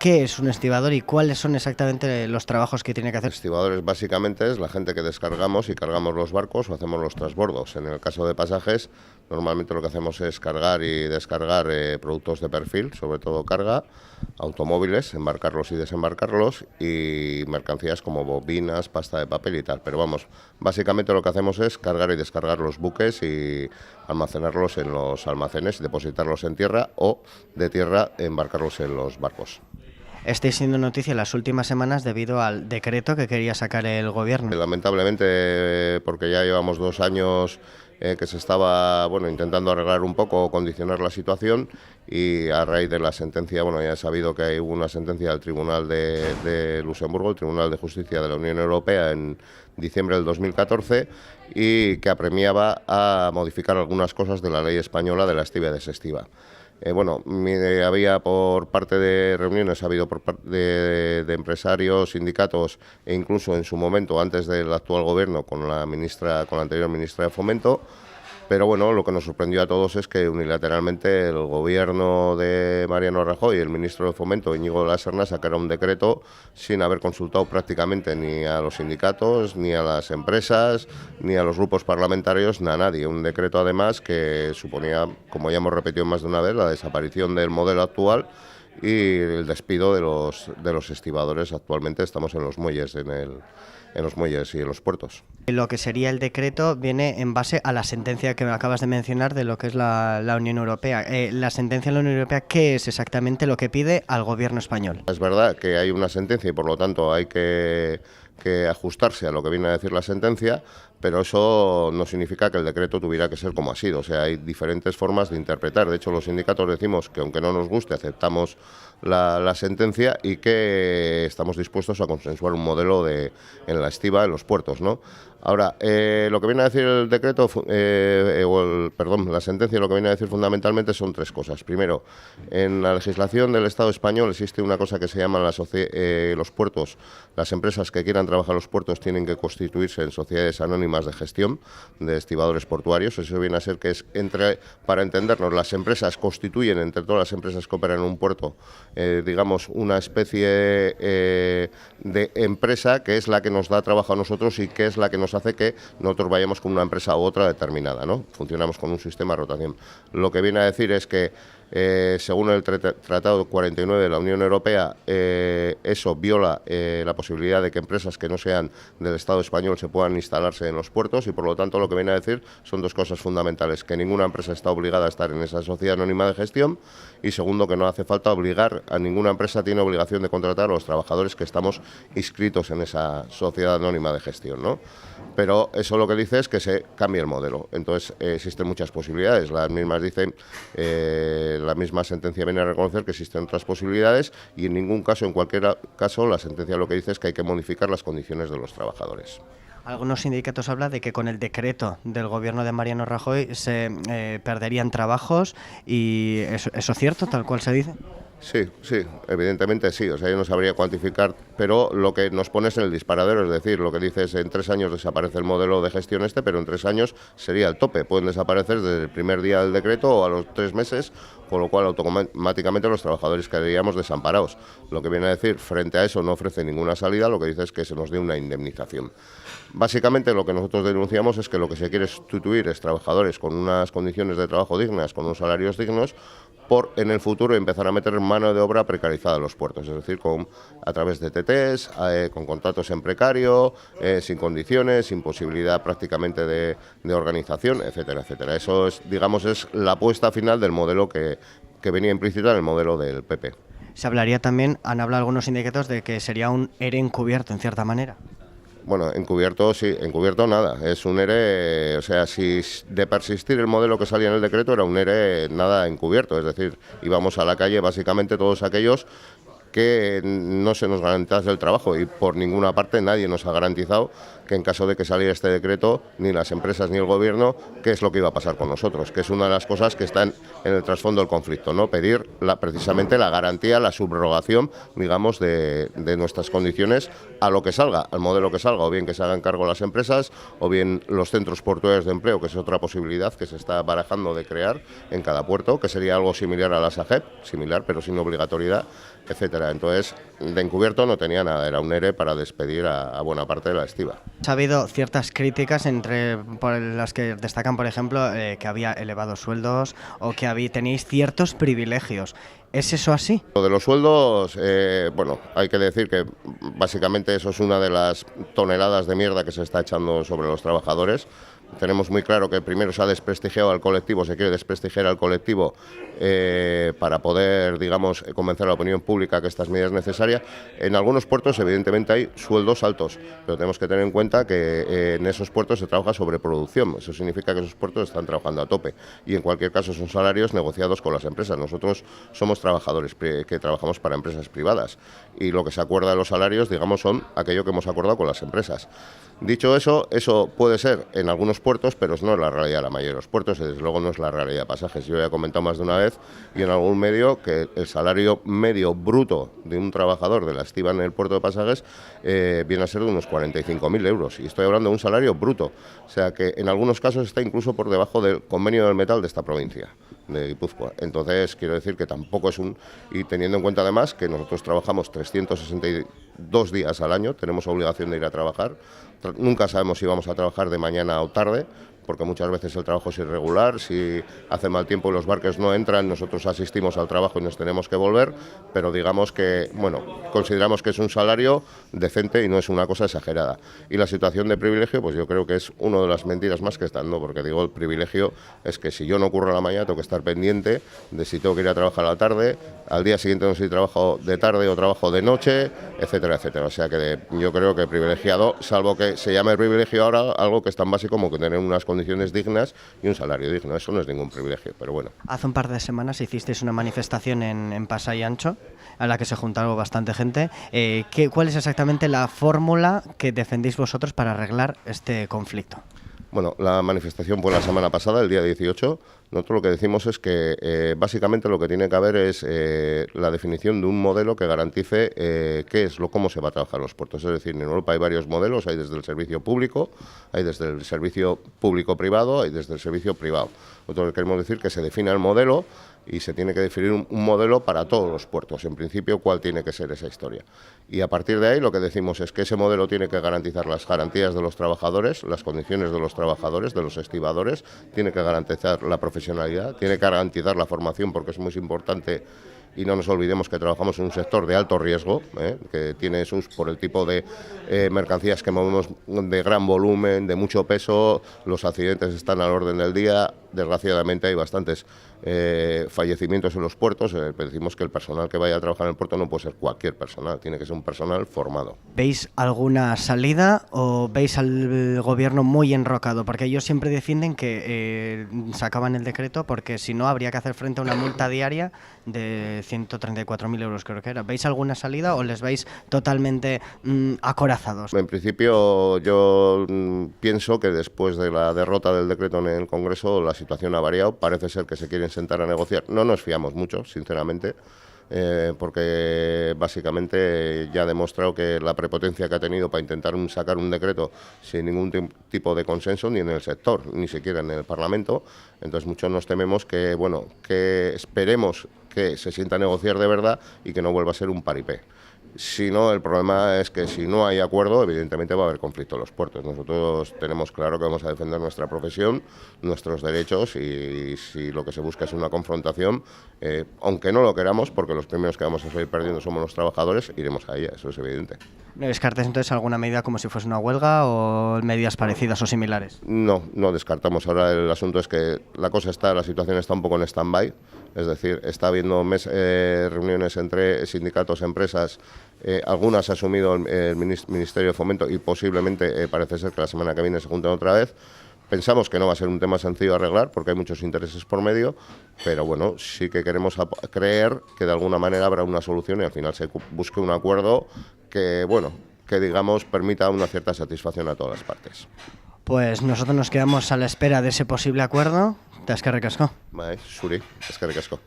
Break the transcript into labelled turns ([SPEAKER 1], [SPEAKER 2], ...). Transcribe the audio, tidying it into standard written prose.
[SPEAKER 1] ¿Qué es un estibador y cuáles son exactamente los trabajos que tiene que hacer?
[SPEAKER 2] Estibadores básicamente es la gente que descargamos y cargamos los barcos o hacemos los transbordos. En el caso de pasajes, normalmente lo que hacemos es cargar y descargar productos de perfil, sobre todo carga, automóviles, embarcarlos y desembarcarlos, y mercancías como bobinas, pasta de papel y tal. Pero vamos, básicamente lo que hacemos es cargar y descargar los buques y almacenarlos en los almacenes, depositarlos en tierra o de tierra embarcarlos en los barcos.
[SPEAKER 1] Estáis siendo noticia en las últimas semanas debido al decreto que quería sacar el gobierno.
[SPEAKER 2] Lamentablemente, porque ya llevamos 2 años que se estaba intentando arreglar un poco o condicionar la situación, y a raíz de la sentencia, ya he sabido que hubo una sentencia del Tribunal de Luxemburgo, el Tribunal de Justicia de la Unión Europea, en diciembre del 2014, y que apremiaba a modificar algunas cosas de la ley española de la estiva y desestiva. Había por parte de reuniones, ha habido por parte de empresarios, sindicatos e incluso en su momento, antes del actual gobierno, con la anterior ministra de Fomento. Pero lo que nos sorprendió a todos es que unilateralmente el gobierno de Mariano Rajoy y el ministro de Fomento, Íñigo de la Serna, sacaron un decreto sin haber consultado prácticamente ni a los sindicatos, ni a las empresas, ni a los grupos parlamentarios, ni a nadie. Un decreto además que suponía, como ya hemos repetido más de una vez, la desaparición del modelo actual y el despido de los estibadores. Actualmente estamos en los muelles, en los muelles y en los puertos.
[SPEAKER 1] Lo que sería el decreto viene en base a la sentencia que me acabas de mencionar de lo que es la Unión Europea. La sentencia de la Unión Europea, ¿qué es exactamente lo que pide al gobierno español?
[SPEAKER 2] Es verdad que hay una sentencia y por lo tanto hay que ajustarse a lo que viene a decir la sentencia, pero eso no significa que el decreto tuviera que ser como ha sido. O sea, hay diferentes formas de interpretar. De hecho, los sindicatos decimos que aunque no nos guste, aceptamos la sentencia y que estamos dispuestos a consensuar un modelo en la estiba, en los puertos, ¿no? Ahora, lo que viene a decir el decreto, la sentencia, lo que viene a decir fundamentalmente son 3 cosas. Primero, en la legislación del Estado español existe una cosa que se llama los puertos. Las empresas que quieran trabajar en los puertos tienen que constituirse en sociedades anónimas de gestión de estibadores portuarios. Eso viene a ser que es, para entendernos, las empresas constituyen entre todas las empresas que operan en un puerto, una especie de empresa que es la que nos da trabajo a nosotros y que es la que nos hace que nosotros vayamos con una empresa u otra determinada, ¿no? Funcionamos con un sistema de rotación. Lo que viene a decir es que, según el Tratado 49 de la Unión Europea, eso viola la posibilidad de que empresas que no sean del Estado español se puedan instalarse en los puertos, y por lo tanto lo que viene a decir son 2 cosas fundamentales: que ninguna empresa está obligada a estar en esa sociedad anónima de gestión, y segundo, que no hace falta obligar a ninguna empresa, tiene obligación de contratar a los trabajadores que estamos inscritos en esa sociedad anónima de gestión, ¿no? Pero eso lo que dice es que se cambie el modelo. Entonces existen muchas posibilidades. Las mismas dicen, la misma sentencia viene a reconocer que existen otras posibilidades, y en ningún caso, en cualquier caso, la sentencia lo que dice es que hay que modificar las condiciones de los trabajadores.
[SPEAKER 1] Algunos sindicatos hablan de que con el decreto del gobierno de Mariano Rajoy se perderían trabajos, y ¿eso es cierto, tal cual se dice?
[SPEAKER 2] Sí, evidentemente sí. O sea, yo no sabría cuantificar, pero lo que nos pone es en el disparadero, es decir, lo que dice es: en 3 años desaparece el modelo de gestión pero en 3 años sería el tope. Pueden desaparecer desde el primer día del decreto o a los 3 meses, con lo cual automáticamente los trabajadores quedaríamos desamparados. Lo que viene a decir, frente a eso, no ofrece ninguna salida, lo que dice es que se nos dé una indemnización. Básicamente lo que nosotros denunciamos es que lo que se quiere sustituir es trabajadores con unas condiciones de trabajo dignas, con unos salarios dignos, por en el futuro empezar a meter mano de obra precarizada en los puertos, es decir, a través de TTs, con contratos en precario, sin condiciones, sin posibilidad prácticamente de organización, etcétera, etcétera. Eso es la apuesta final del modelo que venía implícita en el modelo del PP.
[SPEAKER 1] Se hablaría también, han hablado algunos sindicatos, de que sería un ERE encubierto, en cierta manera.
[SPEAKER 2] Bueno, encubierto sí, encubierto nada, es un ERE, o sea, si de persistir el modelo que salía en el decreto era un ERE nada encubierto, es decir, íbamos a la calle básicamente todos aquellos que no se nos garantizase el trabajo, y por ninguna parte nadie nos ha garantizado que en caso de que saliera este decreto, ni las empresas ni el gobierno, qué es lo que iba a pasar con nosotros, que es una de las cosas que están en el trasfondo del conflicto, ¿no? Pedir precisamente la garantía, la subrogación, digamos, de nuestras condiciones a lo que salga, al modelo que salga, o bien que se hagan cargo las empresas, o bien los centros portuarios de empleo, que es otra posibilidad que se está barajando de crear en cada puerto, que sería algo similar a la SAGEP, similar pero sin obligatoriedad, etcétera. Entonces, de encubierto no tenía nada, era un ERE para despedir a buena parte de la estiba.
[SPEAKER 1] Ha habido ciertas críticas por las que destacan, por ejemplo, que había elevados sueldos o que teníais ciertos privilegios. ¿Es eso así?
[SPEAKER 2] Lo de los sueldos, bueno, hay que decir que básicamente eso es una de las toneladas de mierda que se está echando sobre los trabajadores. Tenemos muy claro que primero se ha desprestigiado al colectivo, se quiere desprestigiar al colectivo para poder, digamos, convencer a la opinión pública que estas medidas necesarias. En algunos puertos, evidentemente, hay sueldos altos, pero tenemos que tener en cuenta que en esos puertos se trabaja sobre producción. Eso significa que esos puertos están trabajando a tope y, en cualquier caso, son salarios negociados con las empresas. Nosotros somos trabajadores que trabajamos para empresas privadas y lo que se acuerda de los salarios, digamos, son aquello que hemos acordado con las empresas. Dicho eso, eso puede ser en algunos puertos, pero no es la realidad de la mayoría de los puertos y desde luego no es la realidad de Pasajes. Yo ya he comentado más de una vez y en algún medio que el salario medio bruto de un trabajador de la estiba en el puerto de Pasajes viene a ser de unos 45.000 euros y estoy hablando de un salario bruto, o sea que en algunos casos está incluso por debajo del convenio del metal de esta provincia de Guipúzcoa. Entonces quiero decir que tampoco es y teniendo en cuenta además que nosotros trabajamos 362 días al año, tenemos obligación de ir a trabajar, nunca sabemos si vamos a trabajar de mañana o tarde, porque muchas veces el trabajo es irregular, si hace mal tiempo y los barcos no entran, nosotros asistimos al trabajo y nos tenemos que volver, pero digamos que, bueno, consideramos que es un salario decente y no es una cosa exagerada. Y la situación de privilegio, pues yo creo que es una de las mentiras más que están, ¿no? Porque digo, el privilegio es que si yo no ocurro a la mañana, tengo que estar pendiente de si tengo que ir a trabajar a la tarde, al día siguiente no sé si trabajo de tarde o trabajo de noche, etcétera, etcétera. O sea que yo creo que privilegiado, salvo que se llame privilegio ahora, algo que es tan básico como que tener unas condiciones dignas y un salario digno. Eso no es ningún privilegio, pero bueno.
[SPEAKER 1] Hace un par de semanas hicisteis una manifestación en Pasai Ancho, a la que se juntaron bastante gente. ¿Cuál es exactamente la fórmula que defendéis vosotros para arreglar este conflicto?
[SPEAKER 2] Bueno, la manifestación fue la semana pasada, el día 18. Nosotros lo que decimos es que básicamente lo que tiene que haber es la definición de un modelo que garantice cómo se va a trabajar los puertos. Es decir, en Europa hay varios modelos, hay desde el servicio público, hay desde el servicio público-privado, hay desde el servicio privado. Nosotros queremos decir que se defina el modelo y se tiene que definir un modelo para todos los puertos, en principio, cuál tiene que ser esa historia. Y a partir de ahí lo que decimos es que ese modelo tiene que garantizar las garantías de los trabajadores, las condiciones de los trabajadores, de los estibadores, tiene que garantizar la profesionalidad, tiene que garantizar la formación, porque es muy importante. Y no nos olvidemos que trabajamos en un sector de alto riesgo, que tiene sus por el tipo de mercancías que movemos de gran volumen, de mucho peso, los accidentes están al orden del día, desgraciadamente hay bastantes fallecimientos en los puertos. Decimos que el personal que vaya a trabajar en el puerto no puede ser cualquier personal, tiene que ser un personal formado.
[SPEAKER 1] ¿Veis alguna salida o veis al gobierno muy enrocado? Porque ellos siempre defienden que sacaban el decreto porque si no habría que hacer frente a una multa diaria de 134.000 euros, creo que era. ¿Veis alguna salida o les veis totalmente acorazados?
[SPEAKER 2] En principio yo pienso que después de la derrota del decreto en el Congreso la situación ha variado, parece ser que se quieren sentar a negociar. No nos fiamos mucho, sinceramente, porque básicamente ya ha demostrado que la prepotencia que ha tenido para intentar sacar un decreto sin ningún tipo de consenso ni en el sector, ni siquiera en el Parlamento. Entonces muchos nos tememos que, bueno, que esperemos que se sienta a negociar de verdad y que no vuelva a ser un paripé. Si no, el problema es que si no hay acuerdo, evidentemente va a haber conflicto en los puertos. Nosotros tenemos claro que vamos a defender nuestra profesión, nuestros derechos, y si lo que se busca es una confrontación, aunque no lo queramos, porque los primeros que vamos a salir perdiendo somos los trabajadores, iremos a ella, eso es evidente.
[SPEAKER 1] ¿No descartes entonces alguna medida como si fuese una huelga o medidas parecidas o similares?
[SPEAKER 2] No, no descartamos. Ahora el asunto es que la situación está un poco en stand-by, es decir, está habiendo reuniones entre sindicatos, empresas, algunas ha asumido el Ministerio de Fomento y posiblemente parece ser que la semana que viene se junten otra vez. Pensamos que no va a ser un tema sencillo de arreglar porque hay muchos intereses por medio, pero bueno, sí que queremos creer que de alguna manera habrá una solución y al final se busque un acuerdo que, bueno, que digamos permita una cierta satisfacción a todas las partes.
[SPEAKER 1] Pues nosotros nos quedamos a la espera de ese posible acuerdo. Eskerrik asko.
[SPEAKER 2] Bai, zuri, eskerrik asko.